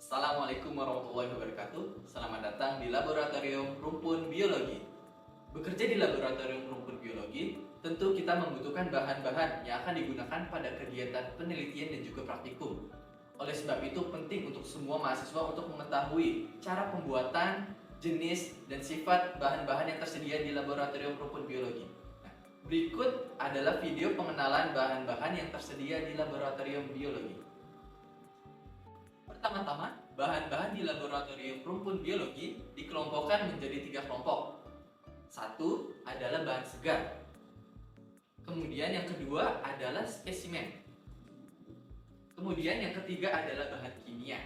Assalamualaikum warahmatullahi wabarakatuh. Selamat datang di Laboratorium Rumpun Biologi. Bekerja di Laboratorium Rumpun Biologi, tentu kita membutuhkan bahan-bahan yang akan digunakan pada kegiatan penelitian dan juga praktikum. Oleh sebab itu, penting untuk semua mahasiswa untuk mengetahui cara pembuatan, jenis, dan sifat bahan-bahan yang tersedia di Laboratorium Rumpun Biologi. Nah, berikut adalah video pengenalan bahan-bahan yang tersedia di Laboratorium Biologi. Pertama-tama, bahan-bahan di Laboratorium Rumpun Biologi dikelompokkan menjadi 3 kelompok. Satu adalah bahan segar. Kemudian yang kedua adalah spesimen. Kemudian yang ketiga adalah bahan kimia.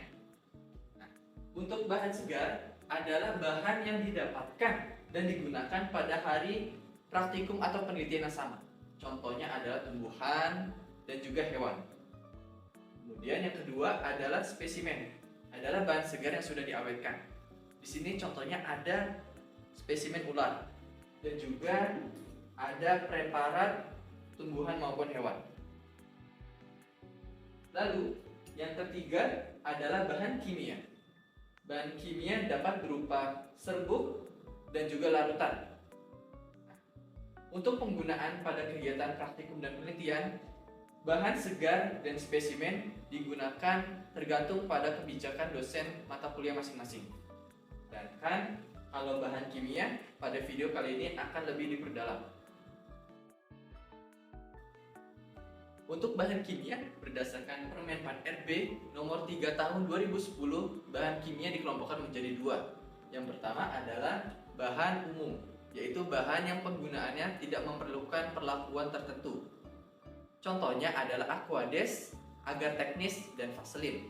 Nah, untuk bahan segar adalah bahan yang didapatkan dan digunakan pada hari praktikum atau penelitian yang sama. Contohnya adalah tumbuhan dan juga hewan. Kemudian yang kedua adalah spesimen, adalah bahan segar yang sudah diawetkan. Di sini contohnya ada spesimen ular dan juga ada preparat tumbuhan maupun hewan. Lalu yang ketiga adalah bahan kimia. Bahan kimia dapat berupa serbuk dan juga larutan. Untuk penggunaan pada kegiatan praktikum dan penelitian, bahan segar dan spesimen digunakan tergantung pada kebijakan dosen mata kuliah masing-masing. Sedangkan kalau bahan kimia, pada video kali ini akan lebih diperdalam. Untuk bahan kimia, berdasarkan Permenpan RB nomor 3 tahun 2010, bahan kimia dikelompokkan menjadi 2. Yang pertama adalah bahan umum, yaitu bahan yang penggunaannya tidak memerlukan perlakuan tertentu. Contohnya adalah Aquades, agar teknis, dan vaselin.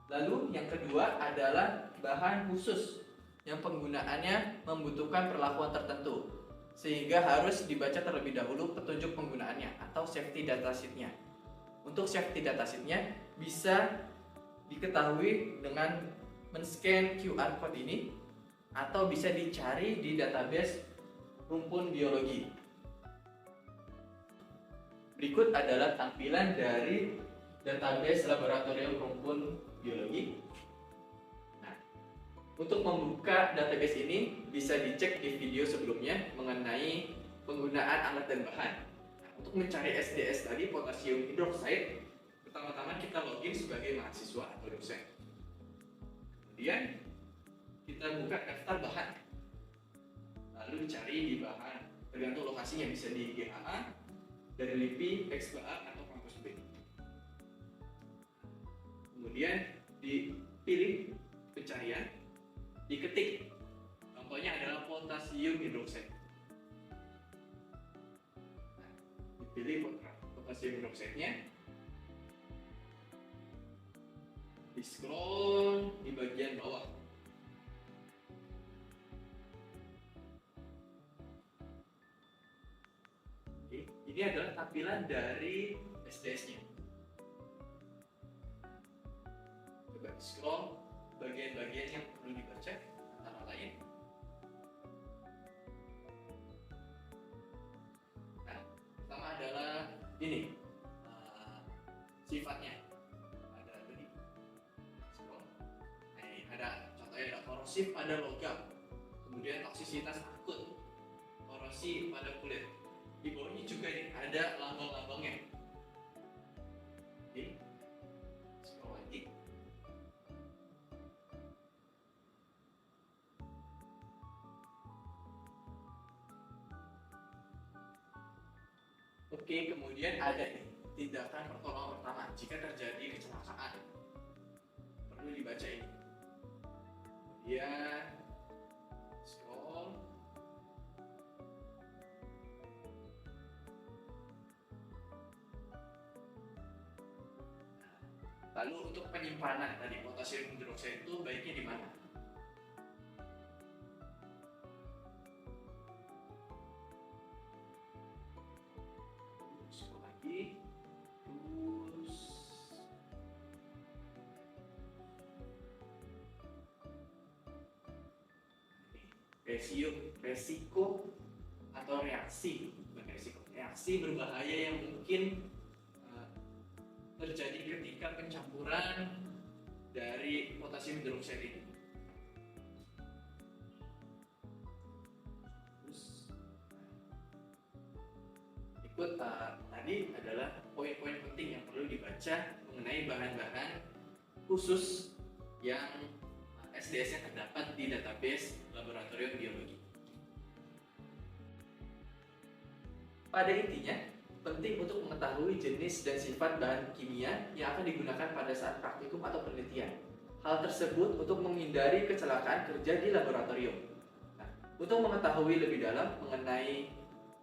Lalu yang kedua adalah bahan khusus yang penggunaannya membutuhkan perlakuan tertentu, sehingga harus dibaca terlebih dahulu petunjuk penggunaannya atau safety datasheet-nya. Untuk safety datasheet-nya bisa diketahui dengan men-scan QR code ini atau bisa dicari di database rumpun biologi. Berikut adalah tampilan dari database Laboratorium Rumpun Biologi. Nah, untuk membuka database ini bisa dicek di video sebelumnya mengenai penggunaan alat dan bahan. Nah, untuk mencari SDS tadi, potasium hidroksida, pertama-tama kita login sebagai mahasiswa atau dosen. Kemudian kita buka daftar bahan, lalu dicari di bahan, tergantung lokasinya, bisa di GHA, dari LIPI, XBA, atau kampus B. Kemudian dipilih pencarian, diketik. Contohnya adalah potasium hidroksida. Nah, dipilih potasium hidroksidanya. Di scroll di bagian bawah. Oke, ini adalah tampilan dari SDS-nya. Coba scroll bagian-bagian yang perlu dibaca, antara lain. Nah, pertama adalah ini sifatnya. Ada tadi scroll. Nah, ini ada contohnya, ada korosif pada logam, kemudian toksisitas akut, korosi pada kulit. Di bawahnya juga ini ada lambang-lambangnya. Oke, scroll lagi. Oke, kemudian ada nih tindakan pertolongan pertama jika terjadi kecelakaan. Perlu dibaca ini. Kemudian scroll. Lalu untuk penyimpanan tadi potasium hidroksida itu baiknya di mana? Scroll lagi. Terus resiko atau reaksi, bukan resiko, reaksi berbahaya yang mungkin terjadi ketika pencampuran dari potasium hidroksida ini. Tadi adalah poin-poin penting yang perlu dibaca mengenai bahan-bahan khusus yang SDS-nya terdapat di database laboratorium biologi. Pada intinya, penting untuk mengetahui jenis dan sifat bahan kimia yang akan digunakan pada saat praktikum atau penelitian. Hal tersebut untuk menghindari kecelakaan kerja di laboratorium. Nah, untuk mengetahui lebih dalam mengenai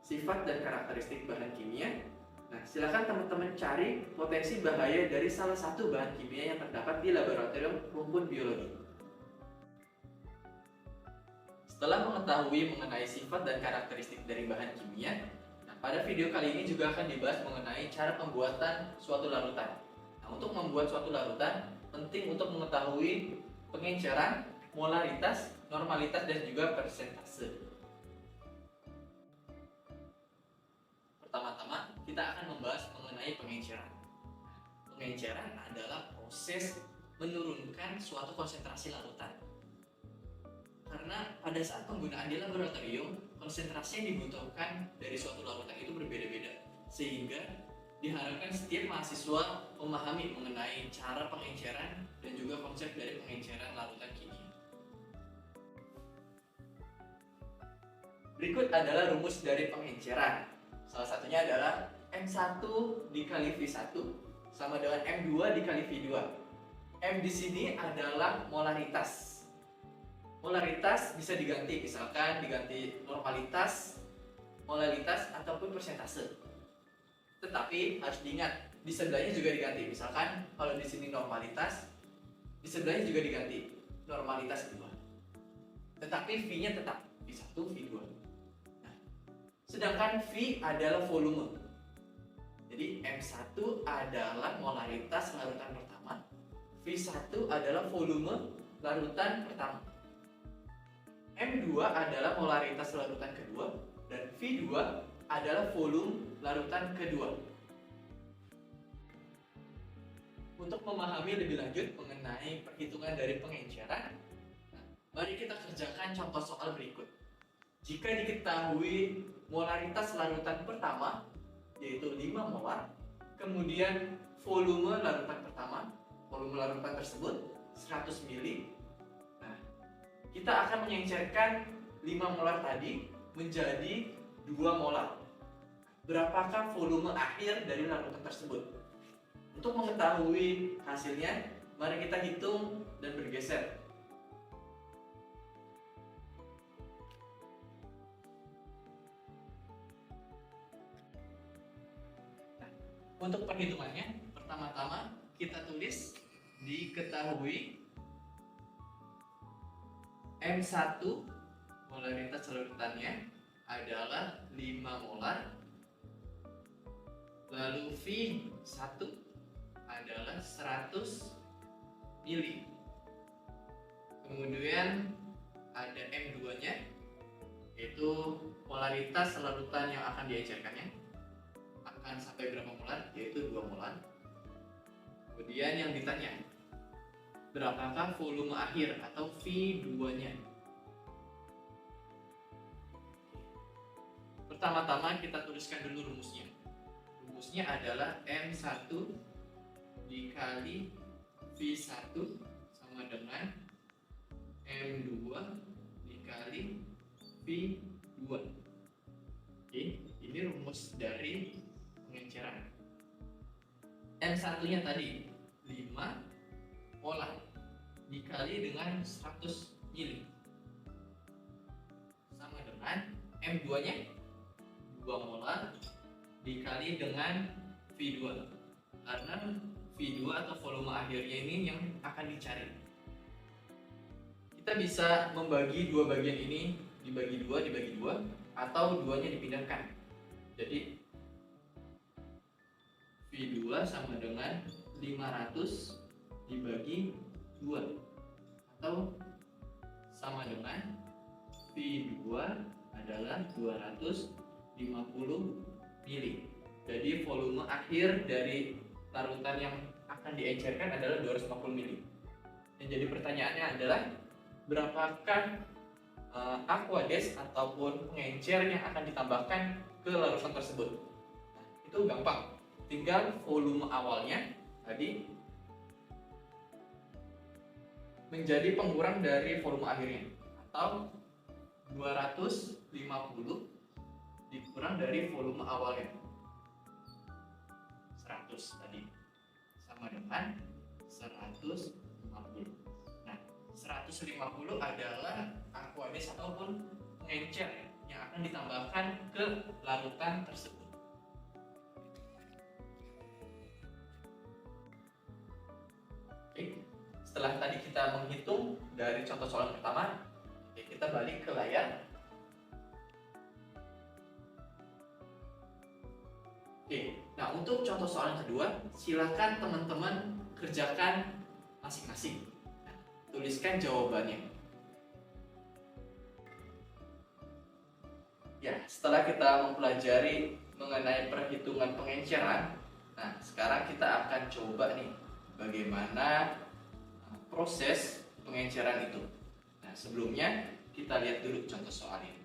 sifat dan karakteristik bahan kimia, nah silakan teman-teman cari potensi bahaya dari salah satu bahan kimia yang terdapat di laboratorium rumpun biologi. Setelah mengetahui mengenai sifat dan karakteristik dari bahan kimia, pada video kali ini juga akan dibahas mengenai cara pembuatan suatu larutan. Nah, untuk membuat suatu larutan, penting untuk mengetahui pengenceran, molaritas, normalitas, dan juga persentase. Pertama-tama, kita akan membahas mengenai pengenceran. Pengenceran adalah proses menurunkan suatu konsentrasi larutan. Karena pada saat penggunaan di laboratorium, konsentrasi yang dibutuhkan dari suatu larutan itu berbeda-beda, sehingga diharapkan setiap mahasiswa memahami mengenai cara pengenceran dan juga konsep dari pengenceran larutan kimia. Berikut adalah rumus dari pengenceran. Salah satunya adalah M1 dikali V1 sama dengan M2 dikali V2. M di sini adalah molaritas. Molaritas bisa diganti, misalkan diganti normalitas, molaritas, ataupun persentase. Tetapi harus diingat, di sebelahnya juga diganti. Misalkan kalau di sini normalitas, di sebelahnya juga diganti normalitas kedua. Tetapi V-nya tetap V1, V2. Nah, sedangkan V adalah volume. Jadi M1 adalah molaritas larutan pertama, V1 adalah volume larutan pertama. M2 adalah molaritas larutan kedua, dan V2 adalah volume larutan kedua. Untuk memahami lebih lanjut mengenai perhitungan dari pengenceran, mari kita kerjakan contoh soal berikut. Jika diketahui molaritas larutan pertama, yaitu 5 molar, kemudian volume larutan pertama, volume larutan tersebut 100 ml, kita akan mengencerkan 5 molar tadi menjadi 2 molar. Berapakah volume akhir dari larutan tersebut? Untuk mengetahui hasilnya, mari kita hitung dan bergeser. Nah, untuk perhitungannya, pertama-tama kita tulis diketahui M1 molaritas larutannya adalah 5 molar, lalu V1 adalah 100 mili. Kemudian ada M2 nya, yaitu molaritas larutan yang akan diencerkannya akan sampai berapa molar, yaitu 2 molar. Kemudian yang ditanya, berapakah volume akhir atau V2-nya? Pertama-tama kita tuliskan dulu rumusnya. Rumusnya adalah M1 dikali V1 sama dengan M2 dikali V2. Oke, ini rumus dari pengenceran. M1-nya tadi 5 molar dikali dengan 100 mili sama dengan M2 nya 2 molar dikali dengan V2, karena V2 atau volume akhirnya ini yang akan dicari. Kita bisa membagi dua bagian ini dibagi dua atau duanya dipindahkan. Jadi V2 sama dengan 500 dibagi 2 atau sama dengan V2 adalah 250 mili. Jadi volume akhir dari larutan yang akan diencerkan adalah 250 mili. Yang jadi pertanyaannya adalah berapakah aqueous ataupun pengencer yang akan ditambahkan ke larutan tersebut. Nah, itu gampang, tinggal volume awalnya tadi menjadi pengurang dari volume akhirnya, atau 250 dikurang dari volume awalnya 100 tadi, sama dengan 150. Nah, 150 adalah aqueous ataupun pengencer yang akan ditambahkan ke larutan tersebut. Oke, setelah tadi kita menghitung dari contoh soal pertama, kita balik ke layar. Oke, nah untuk contoh soal yang kedua, silakan teman-teman kerjakan masing-masing. Nah, tuliskan jawabannya. Ya, setelah kita mempelajari mengenai perhitungan pengenceran, nah sekarang kita akan coba nih bagaimana proses pengenceran itu. Nah, sebelumnya kita lihat dulu contoh soalnya.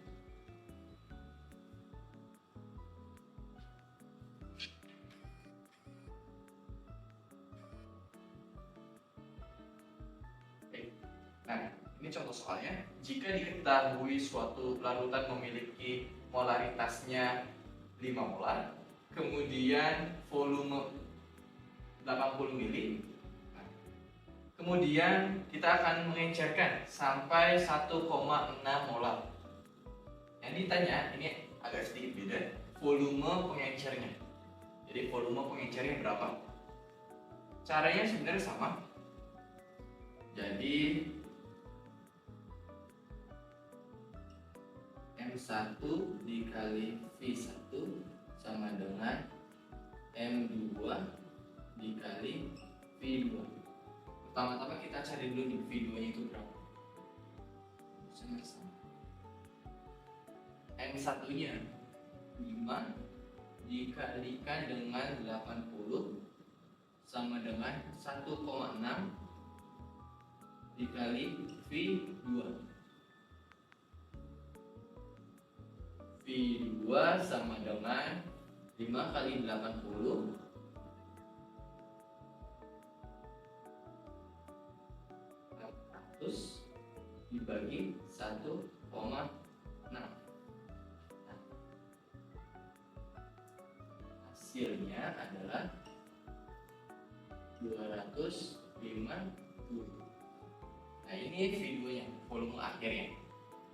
Nah, ini contoh soalnya. Jika diketahui suatu larutan memiliki molaritasnya 5 molar, kemudian volume 80 mili, kemudian kita akan mengencerkan sampai 1,6 molar. Yang ditanya, ini agak sedikit beda, volume pengencernya. Jadi volume pengencernya berapa? Caranya sebenarnya sama. Jadi M1 dikali V1 sama dengan M2 dikali V2. Pertama-tama kita cari dulu nih V2 nya itu berapa. M1 nya 5 dikalikan dengan 80 sama dengan 1,6 dikali V2. V2 sama dengan 5 kali 80 dibagi 1,6. Hasilnya adalah 250. Nah, ini V2-nya, volume akhirnya.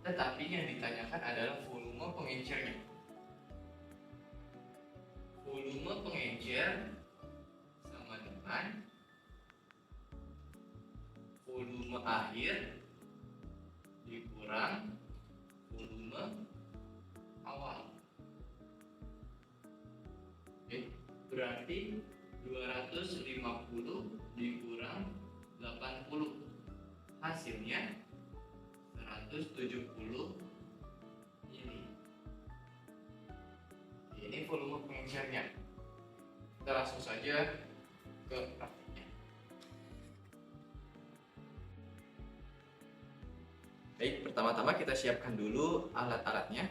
Tetapi yang ditanyakan adalah volume pengencernya. Volume pengencer sama dengan volume akhir dikurang volume awal. Oke, berarti 250 dikurang 80, hasilnya 170 ini. Ini volume pengencernya. Kita langsung saja ke praktiknya. Baik, pertama-tama kita siapkan dulu alat-alatnya.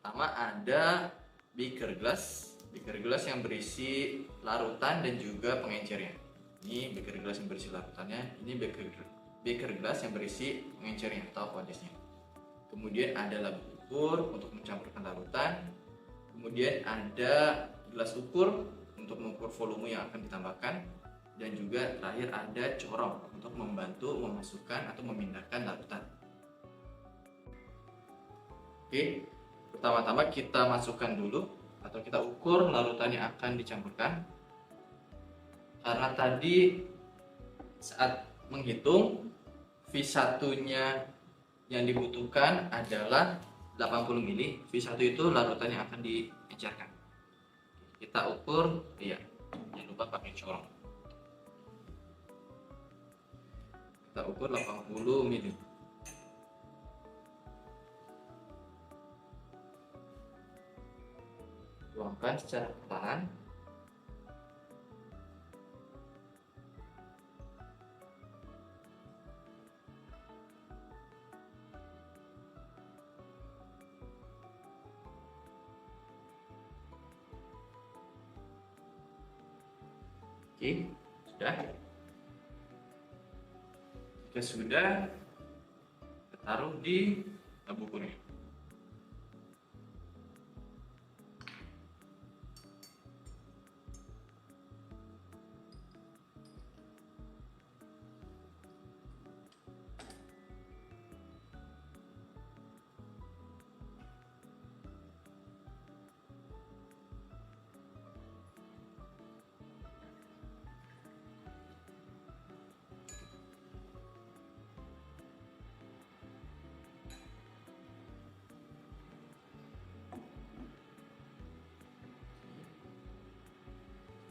Pertama ada beaker glass. Beaker glass yang berisi larutan dan juga pengencernya. Ini beaker glass yang berisi larutannya. Ini beaker glass yang berisi pengencernya atau aqueousnya. Kemudian ada labu ukur untuk mencampurkan larutan. Kemudian ada gelas ukur untuk mengukur volume yang akan ditambahkan. Dan juga terakhir ada corong untuk membantu memasukkan atau memindahkan larutan. Oke, pertama-tama kita masukkan dulu atau kita ukur larutan yang akan dicampurkan. Karena tadi saat menghitung V1-nya yang dibutuhkan adalah 80 mili. V1 itu larutan yang akan diencerkan. Kita ukur, ya, jangan lupa pakai corong. Kita ukur 80 mili. Tuangkan secara perlahan. Oke, sudah. Jika sudah, kita taruh di labu ukurnya.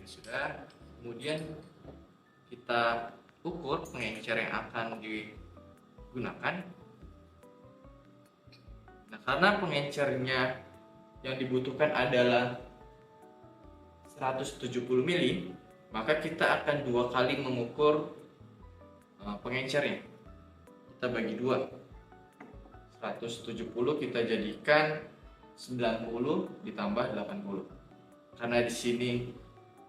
Sudah, kemudian kita ukur pengencer yang akan digunakan. Nah, karena pengencernya yang dibutuhkan adalah 170 mili, maka kita akan 2 kali mengukur pengencernya. Kita bagi 2. 170 kita jadikan 90 ditambah 80. Karena di sini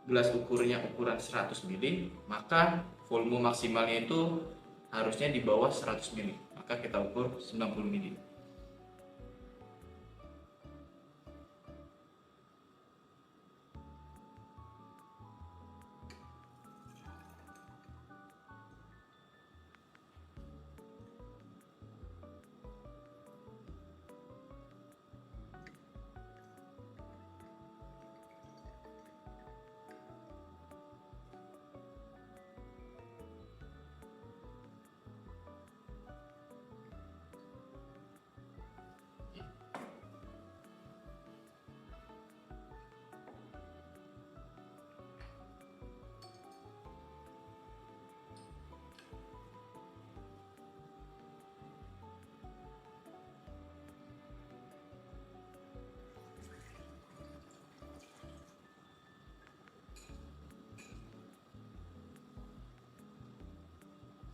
gelas ukurnya ukuran 100 mili, maka volume maksimalnya itu harusnya di bawah 100 mili. Maka kita ukur 90 mili.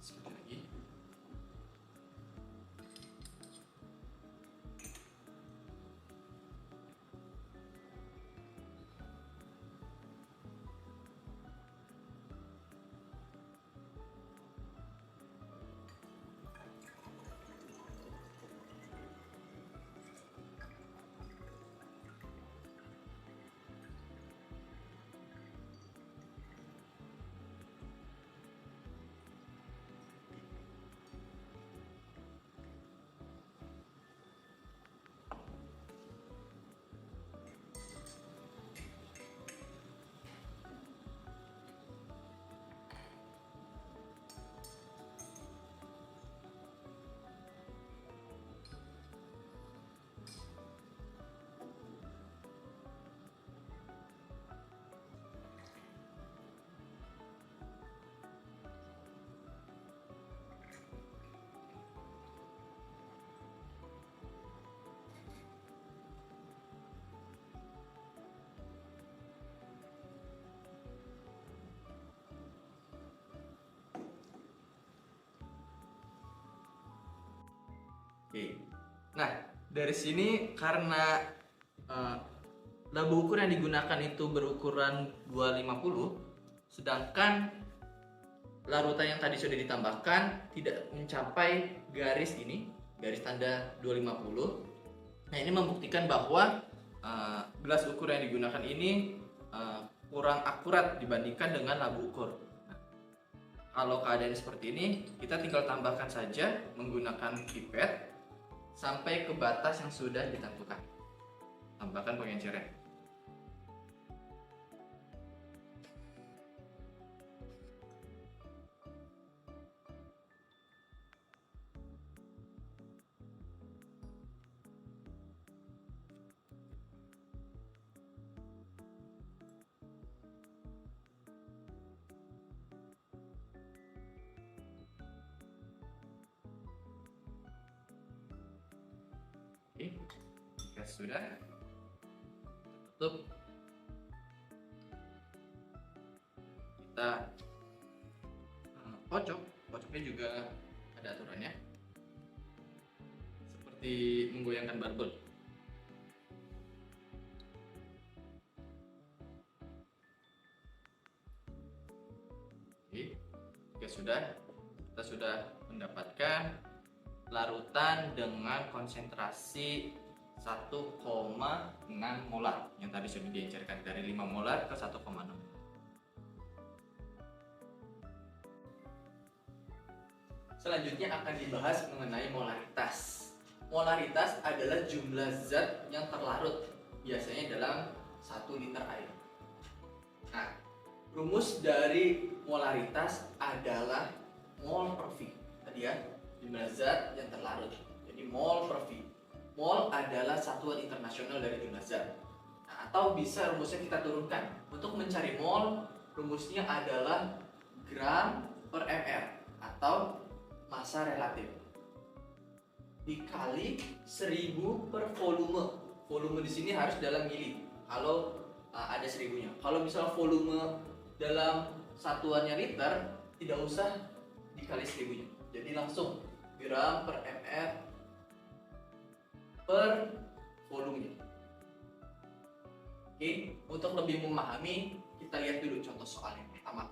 Sekali lagi. Oke. Nah, dari sini karena labu ukur yang digunakan itu berukuran 250, sedangkan larutan yang tadi sudah ditambahkan tidak mencapai garis ini, garis tanda 250. Nah, ini membuktikan bahwa gelas ukur yang digunakan ini kurang akurat dibandingkan dengan labu ukur. Nah, kalau keadaan seperti ini, kita tinggal tambahkan saja menggunakan pipet sampai ke batas yang sudah ditentukan. Tambahkan pengencernya. Oke, jika sudah, tutup. Kita kocoknya juga ada aturannya, seperti menggoyangkan barbel. kita sudah mendapatkan larutan dengan konsentrasi 1,6 molar yang tadi sudah diencerkan dari 5 molar ke 1,6. Selanjutnya akan dibahas mengenai molaritas. Molaritas adalah jumlah zat yang terlarut, biasanya dalam 1 liter air. Nah, rumus dari molaritas adalah mol per V. Tadi ya, jumlah zat yang terlarut. Jadi mol per V. Mol adalah satuan internasional dari jumlah zat. Nah, atau bisa rumusnya kita turunkan. Untuk mencari mol, rumusnya adalah gram per ml atau massa relatif dikali 1000 per volume. Volume di sini harus dalam mili. Kalau ada 1000-nya. Kalau misalnya volume dalam satuannya liter, tidak usah dikali 1000-nya. Jadi langsung gram per ml per volumenya. Oke, untuk lebih memahami, kita lihat dulu contoh soal yang pertama.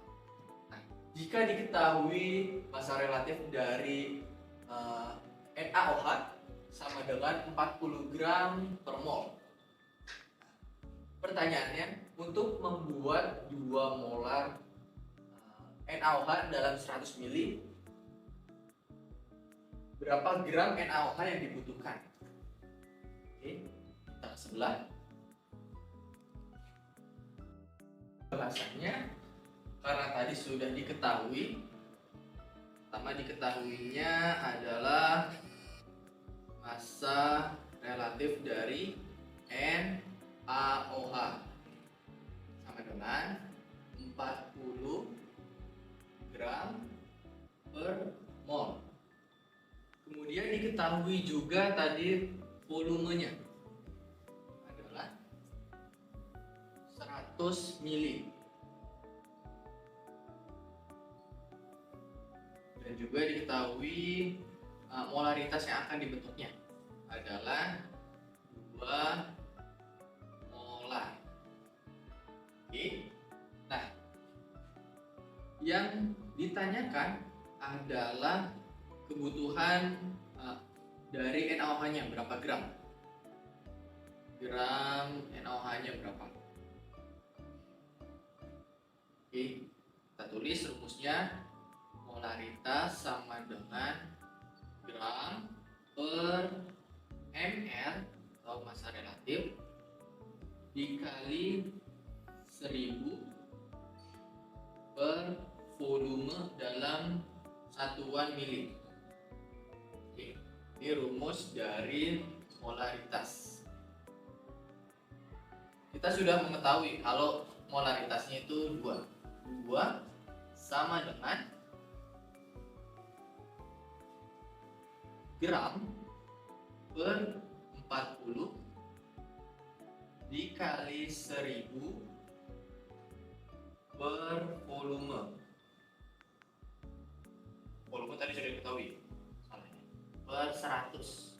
Jika diketahui massa relatif dari NaOH sama dengan 40 gram per mol. Pertanyaannya, untuk membuat 2 molar NaOH dalam 100 ml, berapa gram NaOH yang dibutuhkan? Oke, kita ke sebelah. Balasannya, karena tadi sudah diketahui, pertama diketahuinya adalah massa relatif dari NaOH sama dengan 40 gram per mol. Kemudian diketahui juga tadi volumenya adalah 100 ml. Dan juga diketahui molaritas yang akan dibentuknya adalah 2 molar. Oke. Nah, yang ditanyakan adalah kebutuhan dari NaOH-nya berapa gram? Gram NaOH-nya berapa? Oke, kita tulis rumusnya. Molaritas sama dengan gram per ml atau massa relatif dikali 1000 per volume dalam satuan mili. Oke, ini rumus dari molaritas. Kita sudah mengetahui kalau molaritasnya itu 2 sama dengan gram per 40 dikali 1000 per volume. Volume tadi sudah diketahui, salahnya per 100.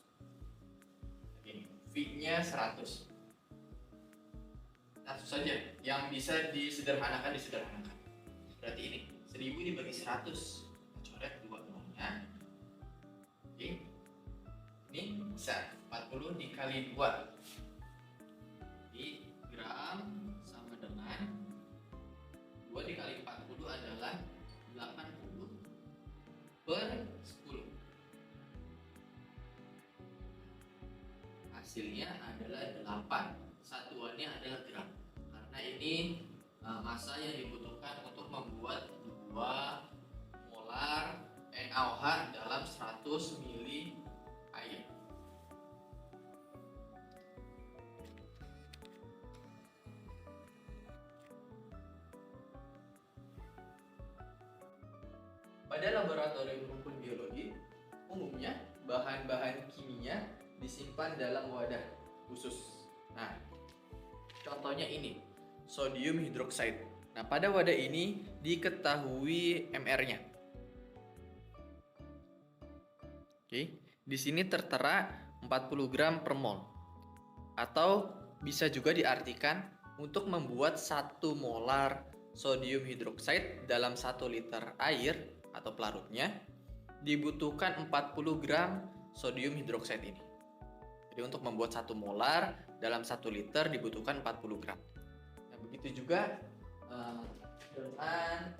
Ini V-nya 100. Langsung saja, yang bisa disederhanakan. Berarti ini 1000 dibagi 100, coret 2 nolnya. Oke. Ini bisa 40 dikali 2 di gram sama dengan 2 dikali 40 adalah 80 per 10. Hasilnya adalah 8. Satuannya adalah gram. Karena ini massa yang dibutuhkan untuk membuat 2 molar NaOH dalam 100 ml air. Pada laboratorium rumpun biologi, umumnya bahan-bahan kimia disimpan dalam wadah khusus. Nah, contohnya ini, sodium hidroksida. Nah, pada wadah ini diketahui MR-nya. Oke, di sini tertera 40 gram per mol. Atau bisa juga diartikan untuk membuat 1 molar sodium hidroksida dalam 1 liter air atau pelarutnya, dibutuhkan 40 gram sodium hidroksida ini. Jadi untuk membuat 1 molar dalam 1 liter dibutuhkan 40 gram. Nah, begitu juga dengan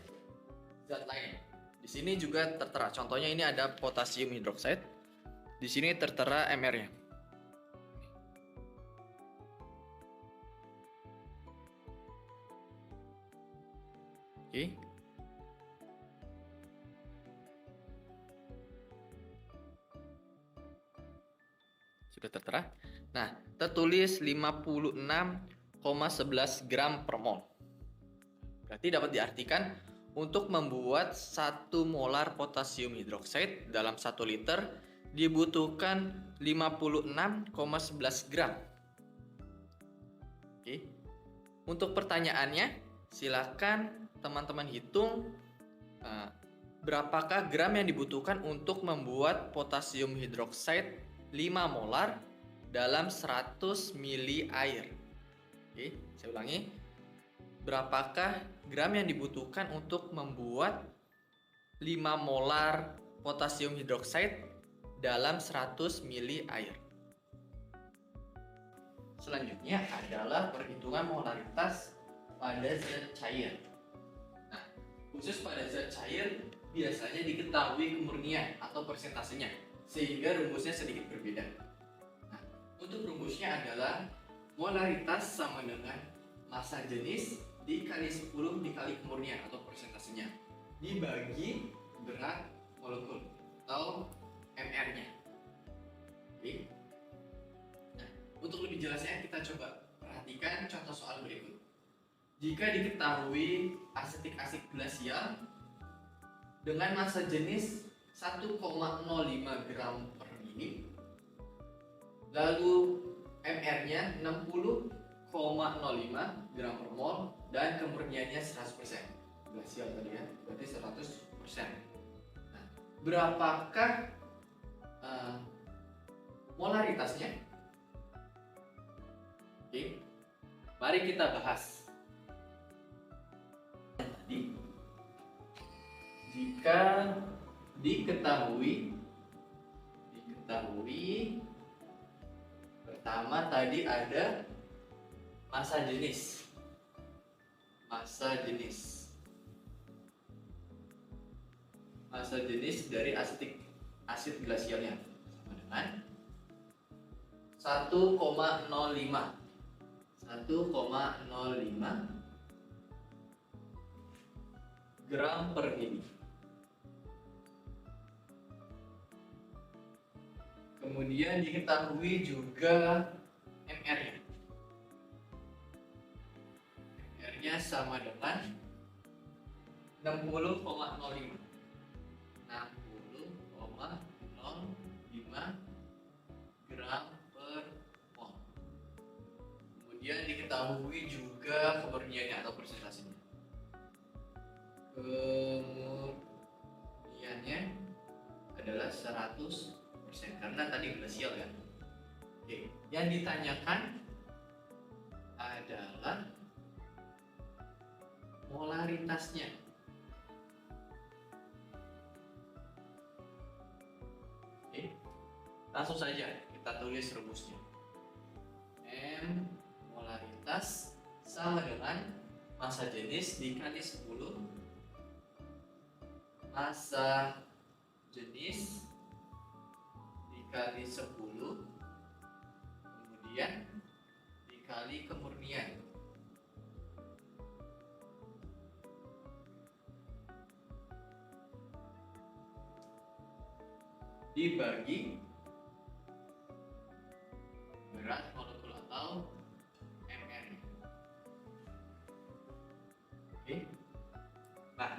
zat lain. Di sini juga tertera. Contohnya ini ada potasium hidroksida. Di sini tertera mR-nya. Oke. Sudah tertera. Nah, tertulis 56,11 gram per mol. Berarti dapat diartikan untuk membuat 1 molar potasium hidroksida dalam 1 liter dibutuhkan 56,11 gram. Oke. Untuk pertanyaannya, silakan teman-teman hitung berapakah gram yang dibutuhkan untuk membuat potasium hidroksida 5 molar dalam 100 mili air. Oke, saya ulangi. Berapakah gram yang dibutuhkan untuk membuat 5 molar potasium hidroksida dalam 100 mili air? Selanjutnya adalah perhitungan molaritas pada zat cair. Nah, khusus pada zat cair biasanya diketahui kemurnian atau persentasenya, sehingga rumusnya sedikit berbeda. Nah, untuk rumusnya adalah molaritas sama dengan massa jenis dikali 10 dikali kemurnian atau persentasenya dibagi berat molekul atau mR-nya. Oke. Nah, untuk lebih jelasnya kita coba perhatikan contoh soal berikut. Jika diketahui asetik asid glasial dengan massa jenis 1,05 gram per mili, lalu mR-nya 60,05 gram per mol dan kemurniannya 100%. Glasial tadi ya, berarti 100%. Nah, berapakah molaritasnya? Oke, mari kita bahas. Tadi, jika diketahui pertama tadi ada massa jenis dari asetik asid glasialnya sama dengan 1,05 gram per mili. Kemudian diketahui juga mR-nya. mR-nya sama dengan 60,05 gram per mol. Kemudian diketahui juga kemurniannya atau persentasenya. Kemurniannya adalah 100% karena tadi glasial ya. Oke, yang ditanyakan adalah molaritasnya. Oke, langsung saja kita tulis rumusnya. M molaritas sama dengan massa jenis dikali 10 massa jenis dikali 10 kemudian dikali kemurnian dibagi berat molekul atau mR. Oke. Nah,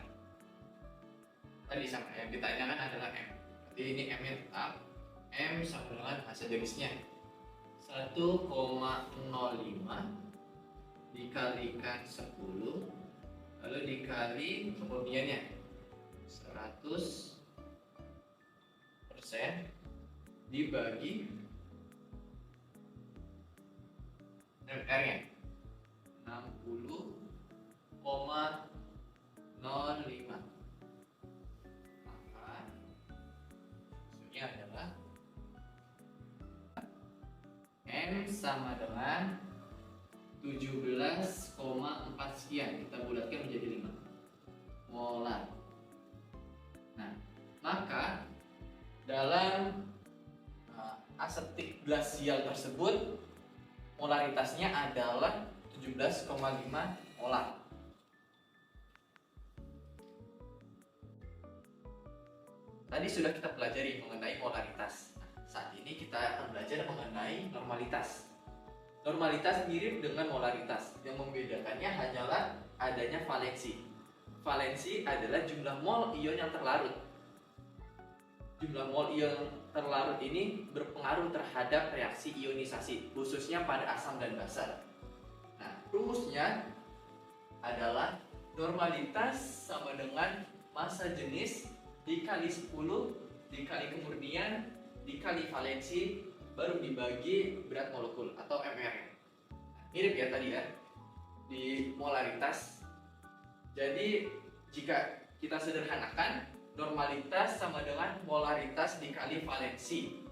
tadi sama yang ditanyakan adalah M. Jadi ini M-nya tetap. M sama dengan massa jenisnya 1,05 dikalikan 10 lalu dikali kemurniannya 100% dibagi mR-nya 60,05. sama dengan 17,4 sekian, kita bulatkan menjadi 5 molar. Nah, maka dalam asetik glasial tersebut molaritasnya adalah 17,5 molar. Tadi sudah kita pelajari mengenai molaritas. Saat ini kita akan belajar mengenai normalitas. Normalitas mirip dengan molaritas. Yang membedakannya hanyalah adanya valensi. Valensi adalah jumlah mol ion yang terlarut. Jumlah mol ion terlarut ini berpengaruh terhadap reaksi ionisasi, khususnya pada asam dan basa. Nah, rumusnya adalah normalitas sama dengan massa jenis dikali 10 dikali kemurnian dikali valensi baru dibagi berat molekul atau mR. Mirip ya tadi ya di molaritas. Jadi jika kita sederhanakan, normalitas sama dengan molaritas dikali valensi.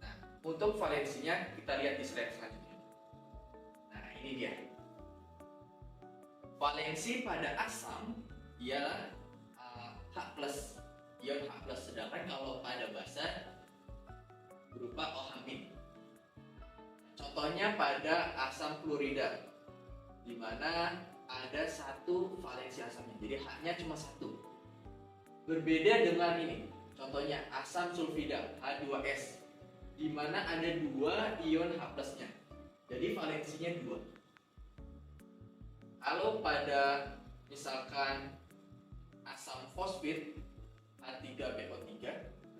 Nah, untuk valensinya kita lihat di slide selanjutnya. Nah, ini dia. Valensi pada asam ialah H+, ion H+, sedangkan kalau pada basa berupa OH-. Contohnya pada asam fluorida, di mana ada satu valensi asamnya, jadi H-nya cuma satu. Berbeda dengan ini, contohnya asam sulfida H2S, di mana ada dua ion H+-nya, jadi valensinya 2. Kalau pada misalkan asam fosfit H3PO3,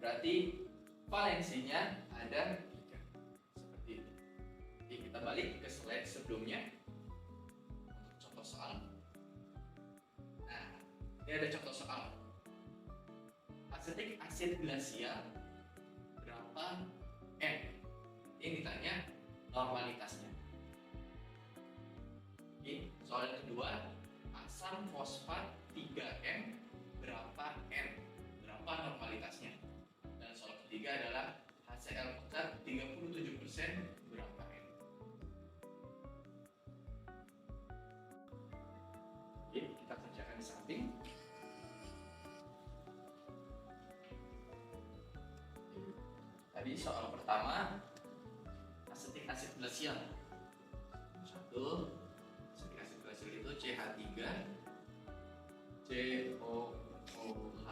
berarti valensinya ada 3. Seperti itu. Jadi kita balik ke slide sebelumnya untuk contoh soal. Nah, ini ada contoh soal. Asetik asid glasial berapa N? Ini ditanya normalitasnya. Oke, soal yang kedua, asam fosfat 3M berapa N? Berapa normalitasnya? Dan soal ketiga adalah HCl pekat 37% berapa N? Oke, kita kerjakan di samping. Tadi soal pertama, asetik asid glasial. 1, asetik asid glasial itu CH3 COOH.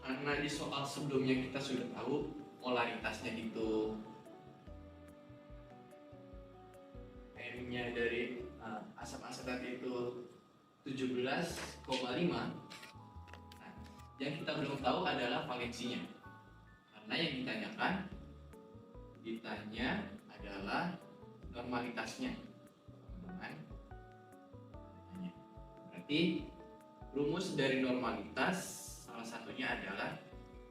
Karena di soal sebelumnya kita sudah tahu molaritasnya itu N-nya dari asam asetat itu 17,5. Nah, yang kita belum tahu adalah valensinya. Karena yang ditanya adalah normalitasnya. Berarti rumus dari normalitas salah satunya adalah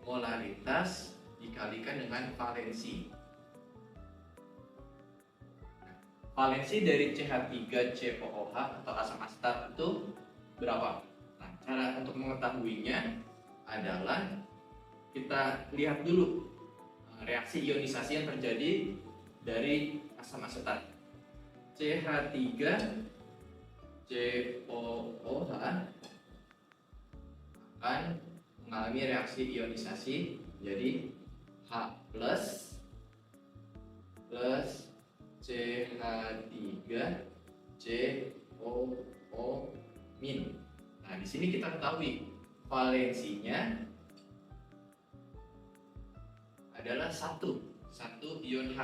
molaritas dikalikan dengan valensi. Nah, valensi dari CH3COOH atau asam asetat itu berapa? Nah, cara untuk mengetahuinya adalah kita lihat dulu reaksi ionisasi yang terjadi dari asam asetat. CH3COOH akan mengalami reaksi ionisasi jadi H plus CH3COO min. Nah, di sini kita ketahui valensinya adalah satu ion H.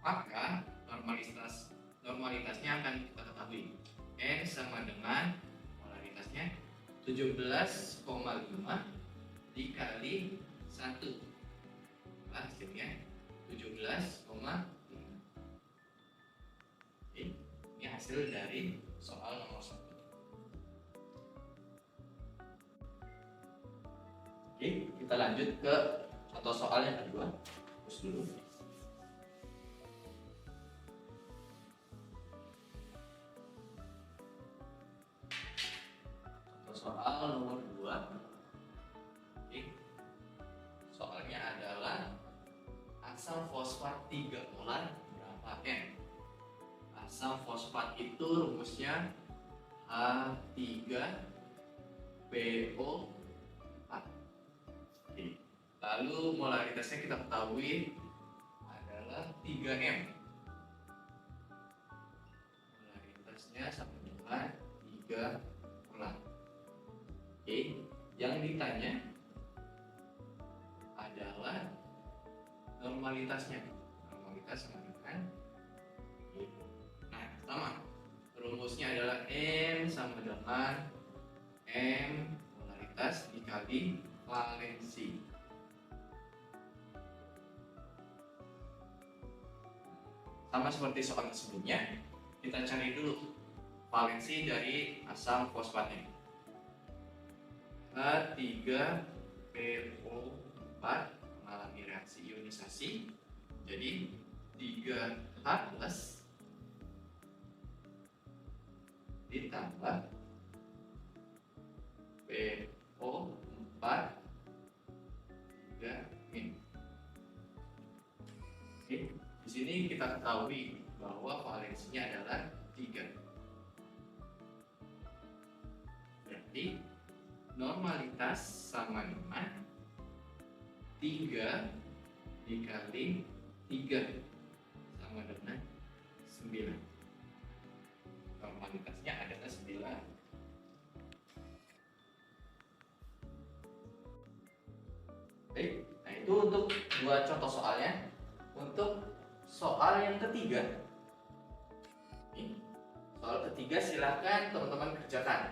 Maka normalitasnya akan kita ketahui. N sama dengan molaritasnya 17,5 dikali 1. Hasilnya 17,5. Oke, ini hasil dari soal nomor 1. Oke, kita lanjut ke contoh soal yang kedua. Terus dulu. Soal nomor 2. Oke. Soalnya adalah asam fosfat molar berapa M. Asam fosfat itu rumusnya H3PO4. Lalu molaritasnya kita ketahui adalah 3M. Molaritasnya sama dengan 3 molar. Yang ditanya adalah normalitasnya. Normalitas sama dengan sama. Rumusnya adalah M sama dengan M molaritas dikali valensi. Sama seperti soal sebelumnya, kita cari dulu valensi dari asam fosfatnya. H3PO4 mengalami reaksi ionisasi, jadi 3H plus ditambah PO4 3-. Di sini kita ketahui bahwa valensinya adalah 3. Berarti normalitas sama dengan 3 dikali 3 sama dengan 9. Normalitasnya adalah 9. Baik, nah itu untuk dua contoh soalnya. Untuk soal yang ketiga, soal ketiga silahkan teman-teman kerjakan.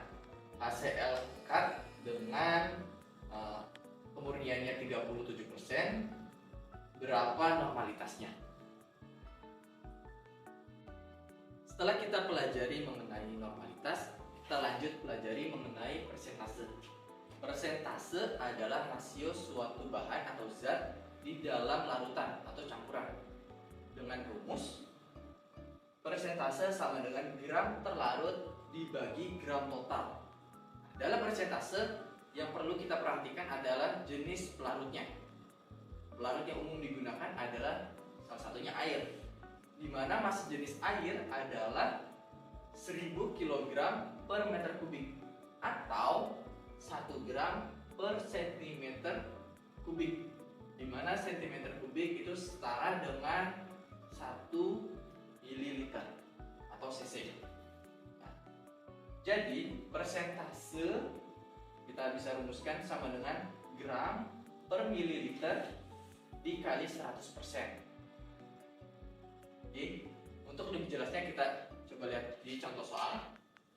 HCl cut dengan kemurniannya 37%, berapa normalitasnya? Setelah kita pelajari mengenai normalitas, kita lanjut pelajari mengenai persentase. Persentase adalah rasio suatu bahan atau zat di dalam larutan atau campuran. Dengan rumus, persentase sama dengan gram terlarut dibagi gram total. Dalam persentase, yang perlu kita perhatikan adalah jenis pelarutnya. Pelarut yang umum digunakan adalah salah satunya air, di mana massa jenis air adalah 1000 kg per meter kubik atau 1 gram per cm kubik, di mana cm kubik itu setara dengan 1 ml atau cc. Nah, jadi persentase kita bisa rumuskan sama dengan gram per mililiter dikali 100%. Oke, untuk lebih jelasnya kita coba lihat di contoh soal.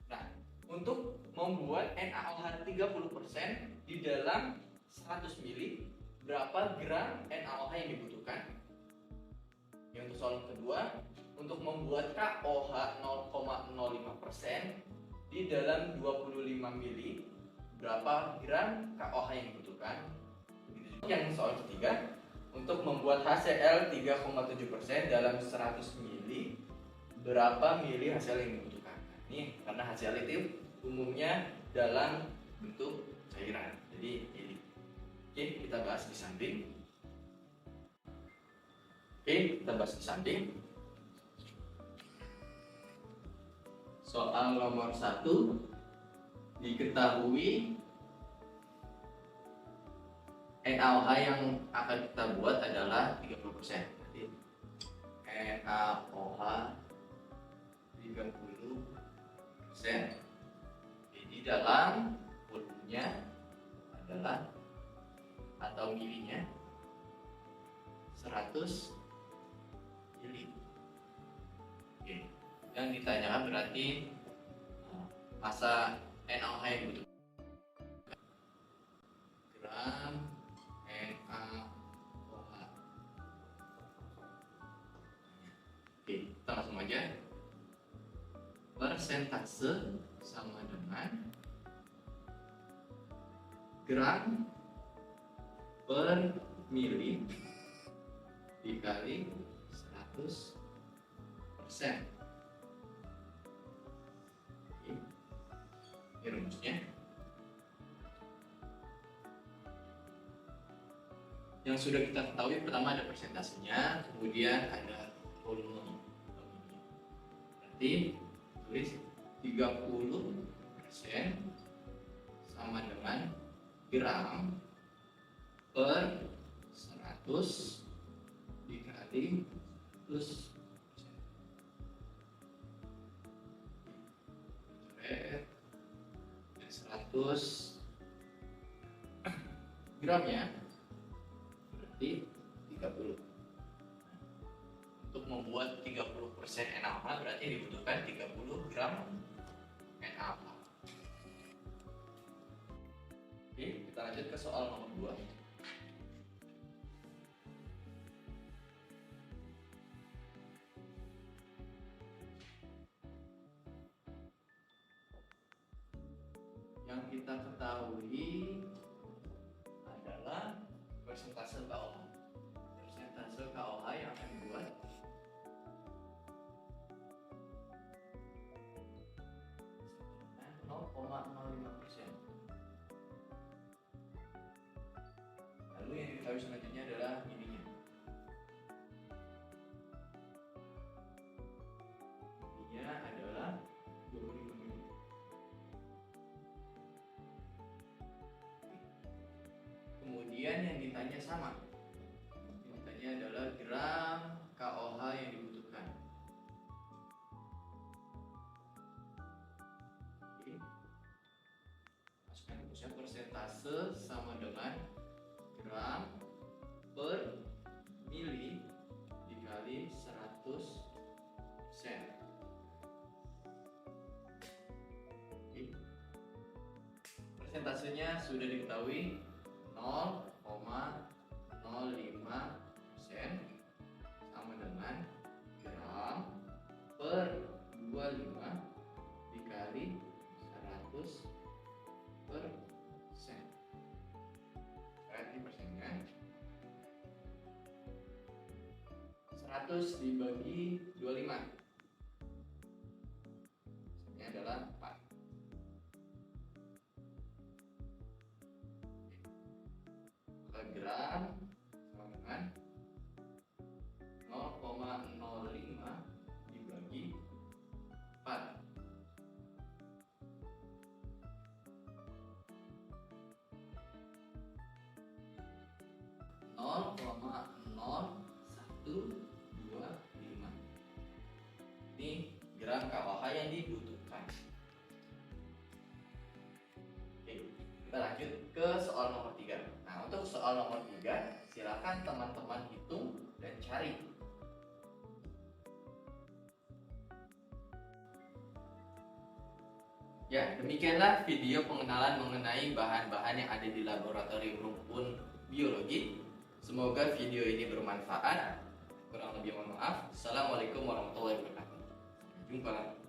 Nah, untuk membuat NaOH 30% di dalam 100 ml, berapa gram NaOH yang dibutuhkan? Yang untuk soal kedua, untuk membuat KOH 0,05% di dalam 25 ml, berapa gram KOH yang dibutuhkan? Yang soal ketiga, untuk membuat HCl 3,7% dalam 100 ml, berapa mili HCl yang dibutuhkan? Ini karena HCl itu umumnya dalam bentuk cairan, jadi mili. Oke, kita bahas di samping. Soal nomor 1, diketahui NaOH yang akan kita buat adalah 30%. Jadi NaOH 30%. Jadi dalam volumenya adalah atau milinya 100 mili. Oke. Yang ditanyakan berarti massa NaOH yang dibutuhkan. Gram NaOH. Oke, kita langsung aja. Persentase sama dengan gram per mili dikali 100%. Ini rumusnya. Yang sudah kita ketahui, pertama ada persentasenya, kemudian ada volume. Berarti tulis 30% sama dengan gram per 100 dikali 100%. 100 gramnya berarti 30. Untuk membuat 30% NaOH berarti dibutuhkan 30 gram NaOH. Oke, kita lanjut ke soal nomor 2. Yang kita ketahui adalah persentase KOH. Persentase KOH yang akan dibuat dengan 0,05%. Lalu yang diketahui selanjutnya adalah ininya. Ininya adalah 25 mili. Kemudian yang ditanya sama. Yang ditanya adalah gram KOH yang dibutuhkan. Oke. Masukkan rumusnya, persentase sama dengan gram per mili dikali 100%. Oke. Persentasenya sudah diketahui, 0,05% sama dengan gram per 25 dikali 100%. Berarti persennya 100 dibagi 25, persennya adalah 4. Gram sama dengan 0,05 dibagi 4. Nol koma 0125. Ini gram KOH yang dibutuhkan. Oke, kita lanjut ke soal nomor 3. Nah, untuk soal nomor 3, silakan teman-teman hitung dan cari. Ya, demikianlah video pengenalan mengenai bahan-bahan yang ada di laboratorium rumpun biologi. Semoga video ini bermanfaat. Kurang lebih mohon maaf. Assalamualaikum warahmatullahi wabarakatuh. Sampai jumpa.